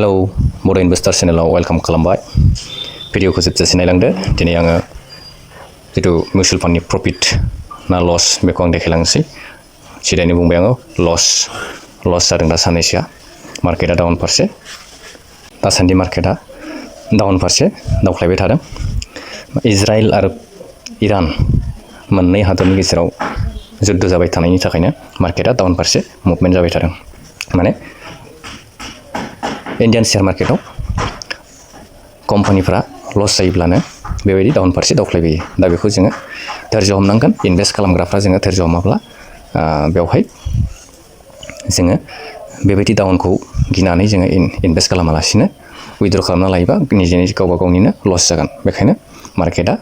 Hello, Bodo Investor Channel welcome खालामबाय भिडिअखौ जोबजासिम नायलांदो दिनै आङो जितु मिउचुअल फान्डनि प्रफिट ना लस बेखौ आं देखायलांनोसै सिदायैनो बुंबाय आङो लस जादों दा साननैसोआ मार्केटआ डाउन फारसे दासान्दि मार्केटआ डाउन फारसे दावख्लायबाय थादों इजराइल आरो इरान मोननै हादरनि गेजेराव जुद्ध जाबाय थानायनि थाखायनो मार्केटआ डाउन फारसे मुभमेन्ट जाबाय थादों माने Indian share market कम्पानिफोरा लस जायोब्लानो बेबायदि डाउन फारसे दावख्लायबोयो दा बेखौ जोङो धैर्य हमनांगोन इनभेस्ट खालामग्राफ्रा जोङो धैर्य हमाब्ला बेवहाय जोङो बेबायदि डाउनखौ गिनानै जोङो इनभेस्ट खालामालासिनो उइथड्र खालामना लायोबा निजेनि गावबा गावनिनो लस जागोन बेखायनो मार्केटआ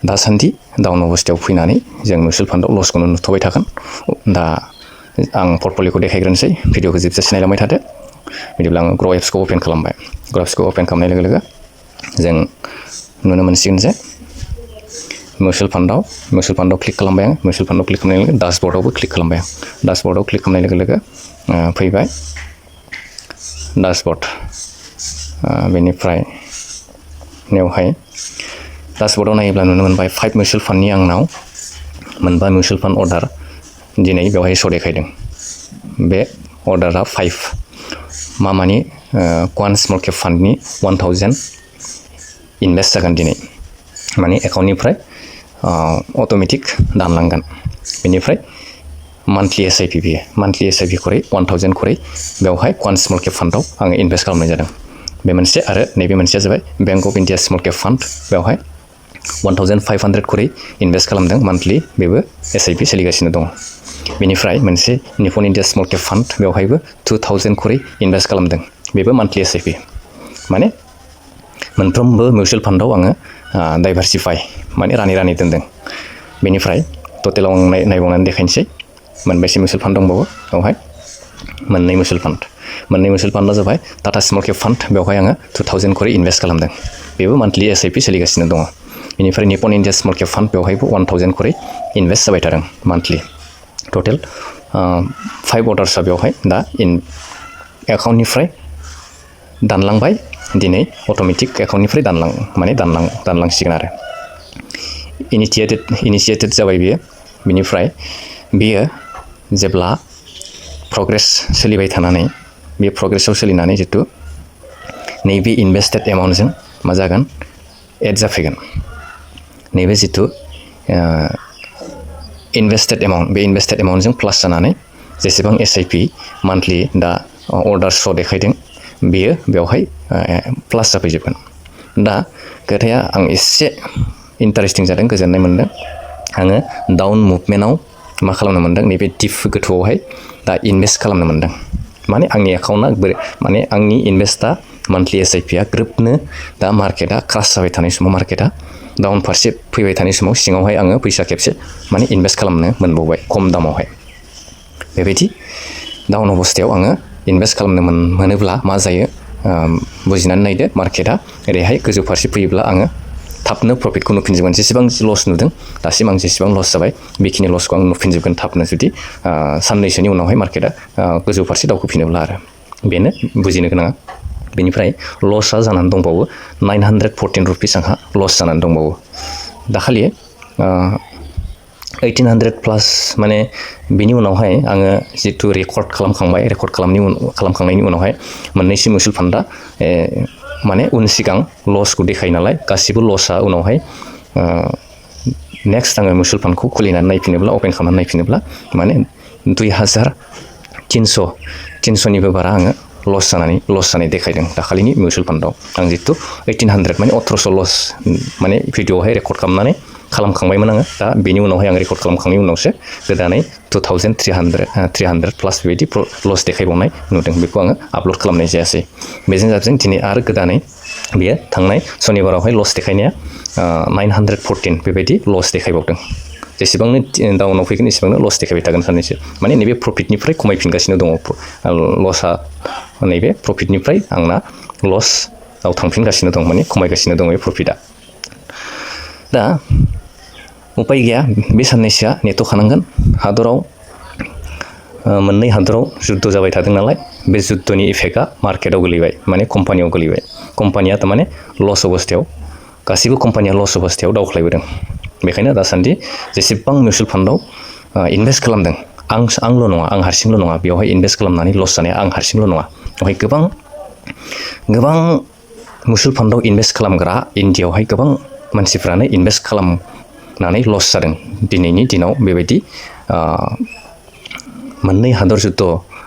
दासान्दि डाउन अबस्थायाव फैनानै जों मिउचुअल फान्डआव लसखौनो नुथ'बाय थागोन दा आं पर्टफलिय'खौ देखायग्रोनोसै भिडिअखौ जोबजासिम नायलांबाय थादो बिदिब्ला आङो ग्र' एप्सखौ अपेन खालामबाय ग्र' एप्सखौ अपेन खालामनाय लोगो लोगो जों नुनो मोनसिगोन जे मिउचुअल फान्डआव क्लिक खालामबाय आं मिउचुअल फान्डआव क्लिक खालामनाय लोगो डाशबर्डआवबो क्लिक खालामबाय आं डाशबर्डआव क्लिक खालामनाय लोगो लोगो फैबाय डाशबर्ड बेनिफ्राय नेवहाय डाशबर्डआव नायोब्ला नुनो मोनबाय 5 मिउचुअल फान्डनि आंनाव मोनबा मिउचुअल फान्ड अर्डार दिनै बेवहाय शो देखायदों बे अर्डारा 5 मामानि क्वान स्मल केप फान्डनि 1000 इनभेस्ट जागोन दिनै माने एकाउन्टनिफ्राय अट'मेटिक दानलांगोन बेनिफ्राय मान्थलि एसआइपि बियो मान्थलि एसआइपि खरै 1000 खरै बेवहाय क्वान स्मल केप फान्डआव आङो इनभेस्ट खालामनाय जादों बे मोनसे आरो नैबे मोनसेया जाबाय bank of India small cap fund बेवहाय 1500 खरै इनभेस्ट खालामदों मान्थलि बेबो एसआइपि सोलिगासिनो दङ बेनिफ्राय मोनसे Nippon India small cap fund बेवहायबो 2000 खरै इनभेस्ट खालामदों बेबो मान्थलि एसआइपि माने मोनफ्रोमबो मिउचुअल फान्डआव आङो डाइभार्सिफाइ माने रानै दोनदों बेनिफ्राय टटेलाव आं नायबावनानै देखायनोसै मोनबेसे मिउचुअल फान्ड दंबावो बेवहाय मोननै मिउचुअल फान्डआ जाबाय टाटा स्मल केप फान्ड बेवहाय आङो 2000 खरै इनभेस्ट खालामदों बेबो मान्थलि एसआइपि सोलिगासिनो दङ बेनिफ्राय Nippon India small cap fund बेवहायबो 1000 खरै इनभेस्ट जाबाय थादों मान्थलि टटेल 5 अर्डार्सआ बेवहाय दा एकाउन्टनिफ्राय दानलांबाय दिनै अट'मेटिक एकाउन्टनिफ्राय दानलांसिगोन आरो इनिशिएटेड जाबाय बियो बिनिफ्राय बियो जेब्ला प्रग्रेस सोलिबाय थानानै बे प्रग्रेसआव सोलिनानै जितु नैबे इनभेस्टेड एमाउन्टजों मा जागोन एड जाफैगोन नैबे जितु इनभेस्टेड एमाउन्टजों प्लास जानानै जेसेबां एसआइपि मान्थलि दा अर्डार शो देखायदों बेयो बेवहाय प्लास जाफैजोबगोन दा खोथाया आं एसे इन्टारेस्टिं जादों गोजोननाय मोनदों आङो डाउन मुभमेन्टआव मा खालामनो मोनदों नैबे दिप गोथौआवहाय दा इनभेस्ट खालामनो मोनदों माने आंनि एकाउन्टआ माने आंनि इनभेस्टआ मान्थलि एसआइपिआ ग्रोबनो दा मार्केटआ क्रास जाबाय थानाय समाव मार्केटआ डाउन फारसे फैबाय थानाय समाव सिङावहाय आङो फैसा खेबसे माने इनभेस्ट खालामनो मोनबावबाय खम दामावहाय बेबायदि डाउन अबस्थायाव आङो इनभेस्ट खालामनो मोनोब्ला मा जायो बुजिनानै नायदो मार्केटआ ओरैहाय गोजौ फारसे फैयोब्ला आङो थाबनो प्रफिटखौ नुफिनजोबगोन जेसेबां लस नुदों दासिम आं जेसेबां लस जाबाय बेखिनि लसखौ आं नुफिनजोबगोन थाबनो जुदि साननैसोनि उनावहाय मार्केटआ गोजौ फारसे दावखोफिनोब्ला आरो बेनो बुजिनो गोनाङा बेनिफ्राय लसआ जानानै दंबावो 914 रुपिस आंहा लस जानानै दंबावो दाखालि 1800 प्लास माने बिनि उनावहाय आङो जितु रेकर्ड खालामखांनायनि उनावहाय मोननैसो मिउचुअल फान्डआ माने उन सिगां लसखौ देखायो नालाय गासिबो लसआ उनावहाय नेक्स्ट आङो मिउचुअल फान्डखौ खुलिनानै नायफिनोब्ला अपेन खालामनानै नायफिनोब्ला माने 2300निबो बारा आङो लस जानाय देखायदों दाखालिनि मिउचुअल फान्डआव आं जितु 1800 माने 1800 लस माने भिडिअआवहाय रेकर्ड खालामखांबायमोन आङो दा बेनि उनावहाय आं रेकर्ड खालामखांनायनि उनावसो गोदानै 2300 प्लास बेबायदि लस देखायबावनाय नुदों बेखौ आङो आपल'ड खालामनाय जायासै बेजों जाबजों दिनै आरो गोदानै बेयो थांनाय सनिबारावहाय लस देखायनाया 914 बेबायदि लस देखायबावदों जेसेबांनो डाउनाव फैगोन एसेबांनो लस देखायबाय थागोन साननैसो माने नैबे प्रफिटनिफ्राय खमायफिनगासिनो दङ लसआ नैबे प्रफिटनिफ्राय आंना लसआव थांफिनगासिनो दं माने खमायगासिनो दङ बे प्रफिटआ दा उपाय गैया बे साननैसोआ नेथ'खानांगोन हादराव मोननै हादराव जुद्ध जाबाय थादों नालाय बे जुद्धनि इफेक्टआ मार्केटाव गोलैबाय माने कम्पानियाव गोलैबाय कम्पानिया थारमाने लस अबस्थायाव गासिबो कम्पानिया लस अबस्थायाव दावख्लायबोदों बेखायनो दासान्दि जेसेबां मिउचुवेल फान्डआव इनभेस्ट खालामदों आंल' नङा आं हारसिंल' नङा बेवहाय इनभेस्ट खालामनानै लस जानाया आं हारसिंल' नङा बेवहाय गोबां मिउचुवेल फान्डआव इनभेस्ट खालामग्रा इन्डियायावहाय गोबां मानसिफ्रानो इनभेस्ट खालामनानै लस जादों दिनैनि दिनाव बेबायदि मोननै हादर जुद्ध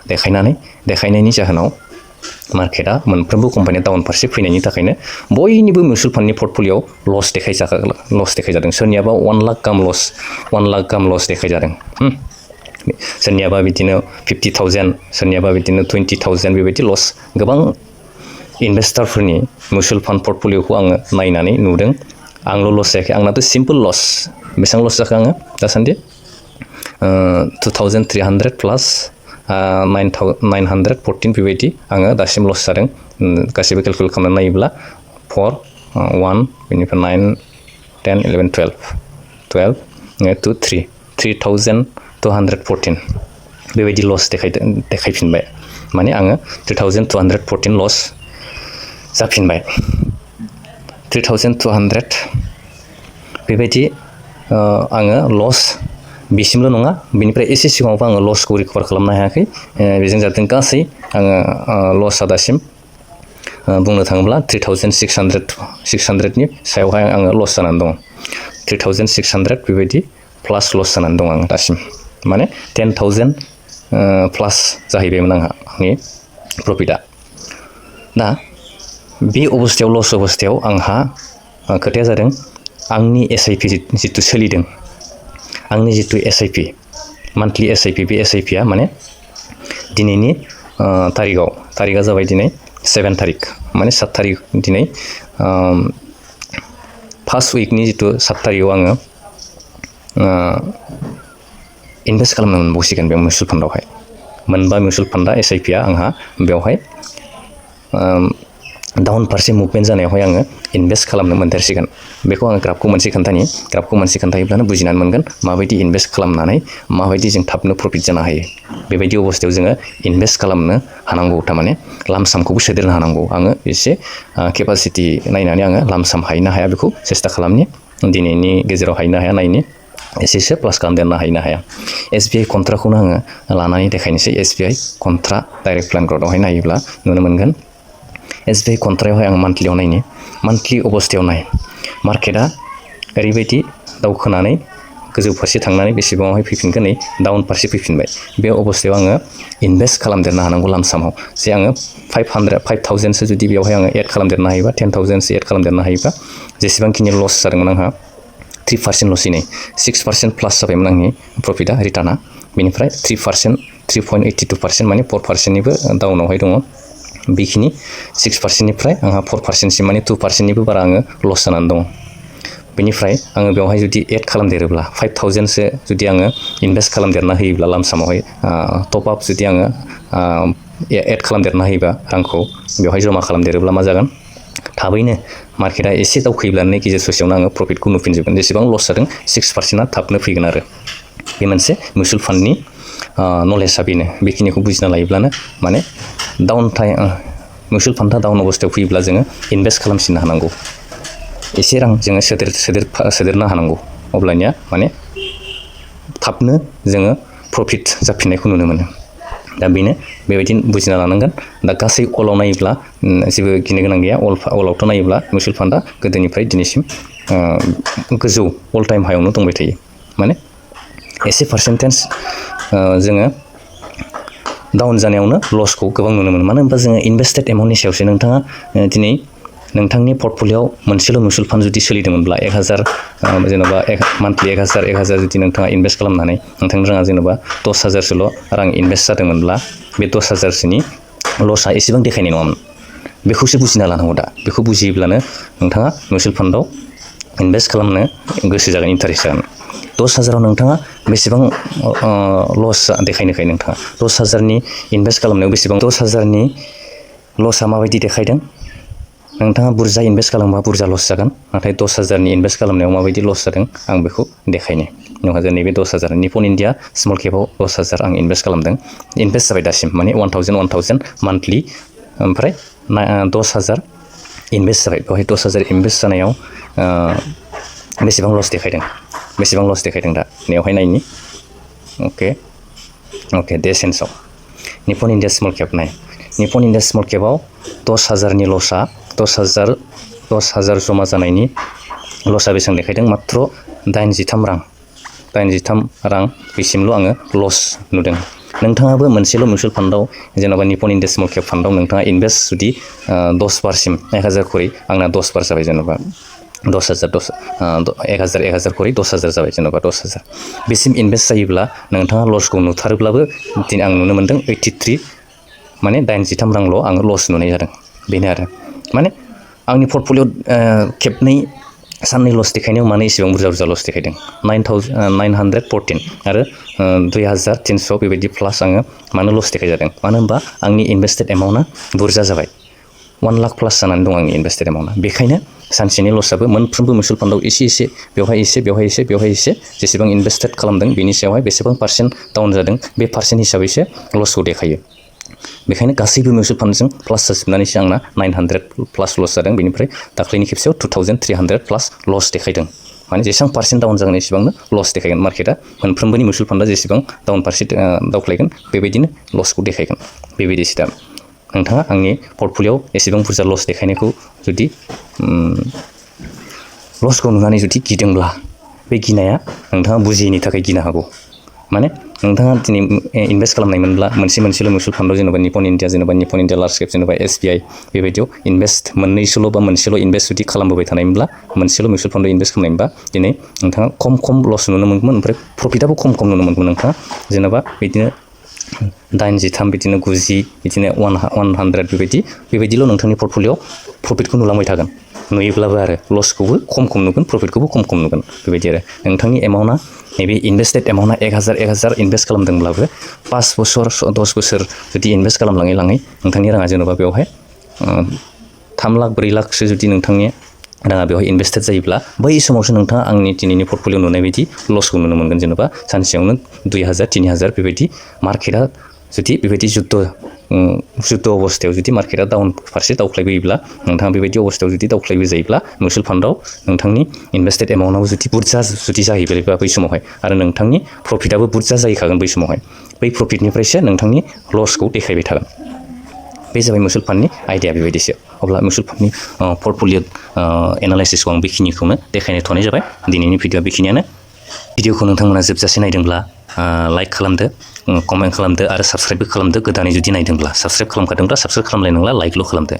देखायनायनि जाहोनाव मार्केटआ मोनफ्रोमबो कम्पानिया डाउन फारसे फैनायनि थाखायनो बयनिबो मिउचुवेल फान्डनि पर्टफलिय'आव लस देखायजादों सोरनियाबा 1 लाख गाहाम लस देखायजादों सोरनियाबा बिदिनो 50,000 सोरनियाबा बिदिनो 20,000 बेबायदि लस गोबां इनभेस्टारफोरनि मिउचुवेल फान्ड पर्टफलिय'खौ आङो नायनानै नुदों आंल' लस जायाखै आंनाथ' सिम्पोल लस बेसेबां लस जाखो आङो दासान्दि 2,300 प्लास 914 बेबायदि आङो दासिम लस जादों गासैबो केलकुलेट खालामनानै नायोब्ला 4 1 बेनिफ्राय 9 10 11 12 2 3 3,214 बेबायदि लस देखायफिनबाय माने आङो 3,214 लस जाफिनबाय 3,200 बेबायदि आङो लस बिसिमल' नङा बिनिफ्राय एसे सिगाङावबो आङो लसखौ रिकभार खालामनो हायाखै बेजों जादों गासै आङो लसआ दासिम बुंनो थाङोब्ला 3,600नि सायावहाय आङो लस जानानै दङ 3,600 बेबायदि प्लास लस जानानै दं आङो दासिम माने 10,000 प्लास जाहैबायमोन आंनि प्रफिटआ दा बे अबस्थायाव लस अबस्थायाव आंहा खोथाया जादों आंनि SIP जितु सोलिदों आंनि जितु SIP मान्थलि SIP बे SIPआ माने दिनैनि तारिखआ जाबाय दिनै 7 तारिख माने 7 तारिख दिनै फार्स्ट उइकनि जितु 7 तारिखआव आङो इनभेस्ट खालामनो मोनबावसिगोन बे मिउचुवेल फान्डआवहाय मोनबा मिउचुवेल फान्डआ SIPआ आंहा बेवहाय डाउन फारसे मुभमेन्ट जानायावहाय आङो इनभेस्ट खालामनो मोनदेरसिगोन बेखौ आङो ग्राफखौ मोनसे खोन्थायोब्लानो बुजिनानै मोनगोन माबायदि इनभेस्ट खालामनानै माबायदि जों थाबनो प्रफिट जानो हायो बेबायदि अबस्थायाव जोङो इनभेस्ट खालामनो हानांगौ थारमाने लामसामखौबो सोदेरनो हानांगौ आङो एसे केपासिटि नायनानै आङो लामसाम हायनो हाया बेखौ सेस्था खालामनि दिनैनि गेजेराव हायनो हाया नायनि एसेसो प्लास खालामदेरनो हायनो हाया SBI कन्ट्राखौनो आङो लानानै देखायनोसै SBI कन्ट्रा डाइरेक्ट प्लेन ग्रथआवहाय नायोब्ला नुनो मोनगोन SBI कन्ट्रायावहाय आं मान्थलियाव नायनि मान्थलि अबस्थायाव नाय मार्केटआ ओरैबायदि दावखोनानै गोजौ फारसे थांनानै बेसेबाङावहाय फैफिनगोन नै डाउन फारसे फैफिनबाय बे अबस्थायाव आङो इनभेस्ट खालामदेरनो हानांगौ लामसामाव जे आङो 5,000सो जुदि बेवहाय आङो एड खालामदेरनो हायोबा 10,000सो एड खालामदेरनो हायोबा जेसेबांखिनि लस जादोंमोन आंहा 3% लसैनै 6% प्लास जाबायमोन आंनि प्रफिटआ रिटार्नआ बेनिफ्राय 3.82% माने 4%निबो डाउनावहाय दङ बेखिनि 6%निफ्राय आंहा 4%सिम माने 2%निबो बारा आङो लस जानानै दङ बेनिफ्राय आङो बेवहाय जुदि एड खालामदेरोब्ला 5,000सो जुदि आङो इनभेस्ट खालामदेरना होयोब्ला लामसामावहाय टप आप जुदि आङो एड खालामदेरना होयोबा रांखौ बेवहाय जमा खालामदेरोब्ला मा जागोन थाबैनो मार्केटआ एसे दावखोयोब्लानो गेजेर ससेयावनो आङो प्रफिटखौ नुफिनजोबगोन जेसेबां लस जादों 6%आ थाबनो फैगोन आरो बे मोनसे मिउचुवेल फान्डनि नलेजआ बेनो बेखिनिखौ बुजिना लायोब्लानो माने मिउचुवेल फान्डआ डाउन अबस्थायाव फैयोब्ला जोङो इनभेस्ट खालामफिननो हानांगौ एसे रां जोङो सोदेरनो हानांगौ अब्लानिया माने थाबनो जोङो प्रफिट जाफिननायखौ नुनो मोनो दा बेनो बेबायदि बुजिना लानांगोन दा गासै अलाव नायोब्ला जेबो गिनो गोनां गैया अलावथ' नायोब्ला मिउचुवेल फान्डआ गोदोनिफ्राय दिनैसिम गोजौ अल टाइम हायावनो दंबाय थायो माने एसे पार्सेन्टेज जोङो डाउन जानायावनो लसखौ गोबां नुनो मोनो मानो होनबा जोङो इनभेस्टेड एमाउन्टनि सायावसो नोंथाङा दिनै नोंथांनि पर्टफलिय'आव मोनसेल' मिउचुवेल फान्ड जुदि सोलिदोंमोनब्ला 1,000 जेनेबा मान्थलि 1,000 जुदि नोंथाङा इनभेस्ट खालामनानै नोंथांनि राङा जेनेबा 10,000सोल' रां इनभेस्ट जादोंमोनब्ला बे 10,000सोनि लसआ एसेबां देखायनाय नङामोन बेखौसो बुजिना लानांगौ दा बेखौ बुजियोब्लानो नोंथाङा मिउचुवेल फान्डआव इनभेस्ट खालामनो गोसो जागोन इन्टारेस्ट जागोन 10,000आव नोंथाङा बेसेबां लस देखायनोखाय नोंथाङा 10,000नि इनभेस्ट खालामनायाव बेसेबां 10,000नि लसआ माबायदि देखायदों नोंथाङा बुरजा इनभेस्ट खालामबा बुरजा लस जागोन नाथाय 10,000नि इनभेस्ट खालामनायाव माबायदि लस जादों आं बेखौ देखायनो 9,000 नैबे 10,000 निपन इन्डिया स्मल केपआव 10,000 आं इनभेस्ट खालामदों इनभेस्ट जाबाय दासिम माने 1,000 मान्थलि ओमफ्राय 10,000 इनभेस्ट जाबाय बेवहाय 10,000 इनभेस्ट जानायाव बेसेबां लस देखायदों दा नेवहाय नायनि अके डेसेन्सआव निपन इन्डिया स्मल केप नाय निपन इन्डिया स्मल केपआव 10,000 नि लसआ 10,000 जमा जानायनि लसआ बेसेबां देखायदों मात्र 83 रां बेसिमल' आङो लस नुदों नोंथाङाबो मोनसेल' मिउचुवेल फान्डआव जेनेबा निपन इन्डिया स्मल केप फान्डआव नोंथाङा इनभेस्ट जुदि 10 बारसिम 1,000 खरि आंना 10 बार जाबाय जेनेबा 1,000 खरि 10,000 जाबाय जेनेबा 10,000 बेसिम इनभेस्ट जायोब्ला नोंथाङा लसखौ नुथारोब्लाबो दिनै आं नुनो मोनदों 83 माने 83 रांल' आङो लस नुनाय जादों बेनो आरो माने आंनि पर्टफलिअ खेबनै साननै लस देखायनायाव माने एसेबां बुरजा लस देखायदों 914 आरो 2,300 बेबायदि प्लास आङो मानो लस देखायजादों मानो होनबा आंनि इनभेस्टेड एमाउन्टआ बुरजा जाबाय 1 लाख प्लास जानानै दं आंनि इनभेस्टेड एमाउन्टआ बेखायनो सानसेनि लसआबो मोनफ्रोमबो मिउचुवेल फान्डआव एसे बेवहाय एसे जेसेबां इनभेस्टेड खालामदों बेनि सायावहाय बेसेबां पार्सेन्ट डाउन जादों बे पार्सेन्ट हिसाबैसो लसखौ देखायो बेखायनो गासैबो मिउचुवेल फान्डजों प्लास जाजोबनानैसो आंना 900 प्लास लस जादों बेनिफ्राय दाख्लैनि खेबसेयाव 2,300 प्लास लस देखायदों माने जेसेबां पार्सेन्ट डाउन जागोन एसेबांनो लस देखायगोन मार्केटआ मोनफ्रोमबोनि मिउचुवेल फान्डआ जेसेबां डाउन फारसे दावख्लायगोन बेबायदिनो लसखौ देखायगोन बेबायदिसो दा नोंथाङा आंनि पर्टफलिअ एसेबां बुरजा लस देखायनायखौ जुदि लसखौ नुनानै जुदि गिदोंब्ला बे गिनाया नोंथाङा बुजियैनि थाखाय गिनो हागौ माने नोंथाङा दिनै इनभेस्ट खालामनायमोनब्ला मोनसेल' मिउचुवेल फान्डआव जेनेबा निपन इन्डिया लार्ज केप जेनेबा SBI बेबायदियाव इनभेस्ट मोनसेल' इनभेस्ट जुदि खालामबोबाय थानायमोनब्ला मोनसेल' मिउचुवेल फान्डआव इनभेस्ट खालामनायमोनबा दिनै नोंथाङा खम लस नुनो मोनगौमोन ओमफ्राय प्रफिटआबो खम नुनो मोनगौमोन नोंथाङा जेनेबा बिदिनो 83 बिदिनो 90 बिदिनो 100 बेबायदिल' नोंथांनि पर्टफलिअ प्रफिटखौ नुलांबाय थागोन नुयोब्लाबो आरो लसखौबो खम नुगोन प्रफिटखौबो खम नुगोन बेबायदि आरो नोंथांनि एमाउन्टआ नैबे इनभेस्टेड एमाउन्टआ 1,000 इनभेस्ट खालामदोंब्लाबो 5 बोसोर 10 बोसोर जुदि इनभेस्ट खालामलाङै नोंथांनि राङा जेनेबा बेवहाय 3 लाख 4 लाखसो जुदि नोंथांनि राङा बेवहाय इनभेस्टेड जायोब्ला बै समावसो नोंथाङा आंनि दिनैनि पर्टफलिअ नुनाय बायदि लसखौ नुनो मोनगोन जेनेबा सानसेयावनो 2,000 3,000 बेबायदि मार्केटआ जुदि बेबायदि जुद्ध अबस्थायाव जुदि मार्केटआ डाउन फारसे दावख्लायबोयोब्ला नोंथाङा बेबायदि अबस्थायाव जुदि दावख्लायबोजायोब्ला मिउचुवेल फान्डआव नोंथांनि इनभेस्टेड एमाउन्टआव जुदि बुरजा जाहैबायबा बै समावहाय आरो नोंथांनि प्रफिटआबो बुरजा जाहैखागोन बै समावहाय बै प्रफिटनिफ्रायसो नोंथांनि लसखौ देखायबाय थागोन बे जाबाय मिउचुवेल फान्डनि आइडिया बेबायदिसो अब्ला मिउचुवेल फान्डनि पर्टफलिअ एनालाइसिसखौ आं बेखिनिखौनो देखायनो थ'नाय जाबाय दिनैनि भिडिअआ बेखिनियानो भिडिअखौ नोंथांमोना जोबजासे नायदोंब्ला लाइक खालामदो कमेन्ट खालामदो आरो साबस्क्राइबबो खालामदो गोदानै जुदि नायदोंब्ला साबस्क्राइब खालामखादोंब्ला साबस्क्राइब खालामलाय नंला लाइकल' खालामदो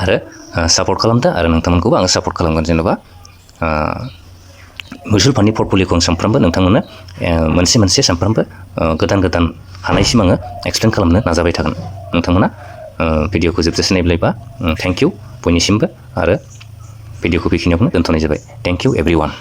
आरो सापर्ट खालामदो आरो नोंथांमोनखौबो आं सापर्ट खालामगोन जेनेबा मिउचुवेल फान्डनि पर्टफलिअखौ आं सानफ्रामबो नोंथांमोननो मोनसे सानफ्रामबो गोदान हानायसिम आङो एक्सप्लेन खालामनो नाजाबाय थागोन नोंथांमोना भिडिअखौ जोबजासे नायब्लायबा थेंक इउ बयनिसिमबो आरो भिडिअखौ बेखिनियावनो दोनथ'नाय जाबाय थेंक इउ एभ्रिवान